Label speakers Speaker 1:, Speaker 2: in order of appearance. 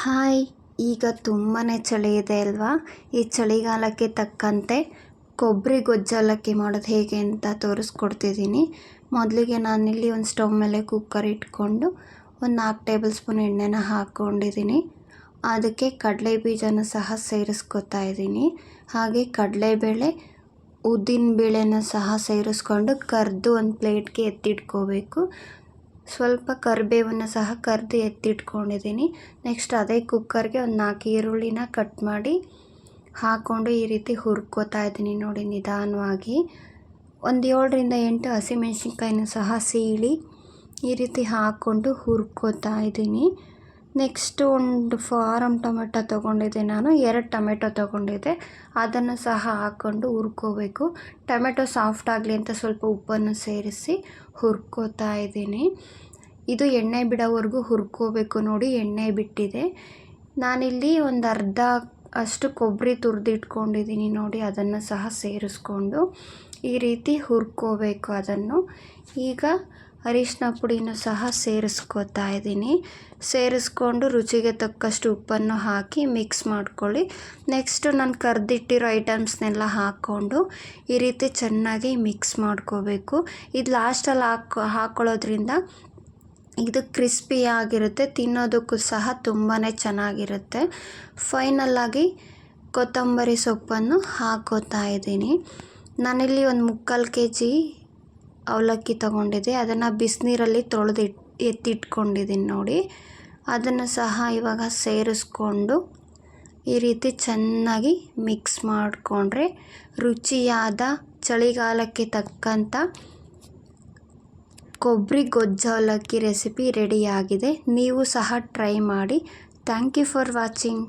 Speaker 1: Hi, ಈಗ ತುಂಬಾ ಚಳಿ ಇದೆ ಅಲ್ವಾ? ಈ ಚಳಿಗಾಲಕ್ಕೆ ತಕ್ಕಂತೆ ಕೊಬ್ಬರಿ ಗೊಜ್ಜಲಕ್ಕಿ ಮಾಡೋದು ಹೇಗೆ ಅಂತ ತೋರಿಸ್ಕೊಡ್ತಿದ್ದೀನಿ. ಮೊದಲಿಗೆ ನಾನಿಲ್ಲಿ ಒಂದು ಸ್ಟವ್ ಮೇಲೆ ಕುಕ್ಕರ್ ಇಟ್ಕೊಂಡು ಒಂದು 4 ಟೇಬಲ್ ಸ್ಪೂನ್ ಎಣ್ಣೆನ ಹಾಕ್ಕೊಂಡಿದ್ದೀನಿ. ಅದಕ್ಕೆ ಕಡಲೆ ಬೀಜನ ಸಹ ಸೇರಿಸ್ಕೊತಾ ಇದ್ದೀನಿ. ಹಾಗೆ ಕಡಲೆಬೇಳೆ, ಉದ್ದಿನಬೇಳೆನ ಸಹ ಸೇರಿಸ್ಕೊಂಡು ಕರೆದು ಒಂದು ಪ್ಲೇಟ್ಗೆ ಎತ್ತಿಟ್ಕೋಬೇಕು. ಸ್ವಲ್ಪ ಕರಿಬೇವನ್ನು ಸಹ ಕರೆದು ಎತ್ತಿಟ್ಕೊಂಡಿದ್ದೀನಿ. ನೆಕ್ಸ್ಟ್ ಅದೇ ಕುಕ್ಕರ್ಗೆ ಒಂದು 4 ಈರುಳ್ಳಿನ ಕಟ್ ಮಾಡಿ ಹಾಕ್ಕೊಂಡು ಈ ರೀತಿ ಹುರ್ಕೋತಾ ಇದ್ದೀನಿ ನೋಡಿ ನಿಧಾನವಾಗಿ. ಒಂದು 7ರಿಂದ 8 ಹಸಿಮೆಣ್ಸಿನ್ಕಾಯಿನೂ ಸಹ ಸೀಳಿ ಈ ರೀತಿ ಹಾಕ್ಕೊಂಡು ಹುರ್ಕೋತಾ ಇದ್ದೀನಿ. ನೆಕ್ಸ್ಟು ಒಂದು ಫಾರಮ್ ಟೊಮೆಟೊ ತೊಗೊಂಡಿದ್ದೆ ನಾನು, 2 ಟೊಮೆಟೊ ತೊಗೊಂಡಿದ್ದೆ. ಅದನ್ನು ಸಹ ಹಾಕ್ಕೊಂಡು ಹುರ್ಕೋಬೇಕು. ಟೊಮೆಟೊ ಸಾಫ್ಟ್ ಆಗಲಿ ಅಂತ ಸ್ವಲ್ಪ ಉಪ್ಪನ್ನು ಸೇರಿಸಿ ಹುರ್ಕೋತಾ ಇದ್ದೀನಿ. ಇದು ಎಣ್ಣೆ ಬಿಡೋವರೆಗೂ ಹುರ್ಕೋಬೇಕು ನೋಡಿ. ಎಣ್ಣೆ ಬಿಟ್ಟಿದೆ. ನಾನಿಲ್ಲಿ ಒಂದು ಅರ್ಧ ಅಷ್ಟು ಕೊಬ್ಬರಿ ತುರಿದಿಟ್ಕೊಂಡಿದ್ದೀನಿ ನೋಡಿ. ಅದನ್ನು ಸಹ ಸೇರಿಸ್ಕೊಂಡು ಈ ರೀತಿ ಹುರ್ಕೋಬೇಕು ಅದನ್ನು. ಈಗ ಅರಿಶಿನ ಪುಡಿನೂ ಸಹ ಸೇರಿಸ್ಕೋತಾ ಇದ್ದೀನಿ. ಸೇರಿಸ್ಕೊಂಡು ರುಚಿಗೆ ತಕ್ಕಷ್ಟು ಉಪ್ಪನ್ನು ಹಾಕಿ ಮಿಕ್ಸ್ ಮಾಡ್ಕೊಳ್ಳಿ. ನೆಕ್ಸ್ಟು ನಾನು ಕರೆದಿಟ್ಟಿರೋ ಐಟಮ್ಸ್ನೆಲ್ಲ ಹಾಕ್ಕೊಂಡು ಈ ರೀತಿ ಚೆನ್ನಾಗಿ ಮಿಕ್ಸ್ ಮಾಡ್ಕೋಬೇಕು. ಇದು ಲಾಸ್ಟಲ್ಲಿ ಹಾಕ್ಕೊಳ್ಳೋದ್ರಿಂದ ಇದು ಕ್ರಿಸ್ಪಿಯಾಗಿರುತ್ತೆ, ತಿನ್ನೋದಕ್ಕೂ ಸಹ ತುಂಬಾ ಚೆನ್ನಾಗಿರುತ್ತೆ. ಫೈನಲ್ಲಾಗಿ ಕೊತ್ತಂಬರಿ ಸೊಪ್ಪನ್ನು ಹಾಕೋತಾ ಇದ್ದೀನಿ. ನಾನಿಲ್ಲಿ ಒಂದು 3/4 kg ಅವಲಕ್ಕಿ ತೊಗೊಂಡಿದ್ದೆ. ಅದನ್ನು ಬಿಸಿನೀರಲ್ಲಿ ತೊಳೆದು ಎತ್ತಿಟ್ಕೊಂಡಿದ್ದೀನಿ ನೋಡಿ. ಅದನ್ನು ಸಹ ಇವಾಗ ಸೇರಿಸ್ಕೊಂಡು ಈ ರೀತಿ ಚೆನ್ನಾಗಿ ಮಿಕ್ಸ್ ಮಾಡಿಕೊಂಡ್ರೆ ರುಚಿಯಾದ ಚಳಿಗಾಲಕ್ಕೆ ತಕ್ಕಂಥ ಕೊಬ್ಬರಿ ಗೊಜ್ಜು ಅವಲಕ್ಕಿ ರೆಸಿಪಿ ರೆಡಿಯಾಗಿದೆ. ನೀವು ಸಹ ಟ್ರೈ ಮಾಡಿ. Thank you for watching.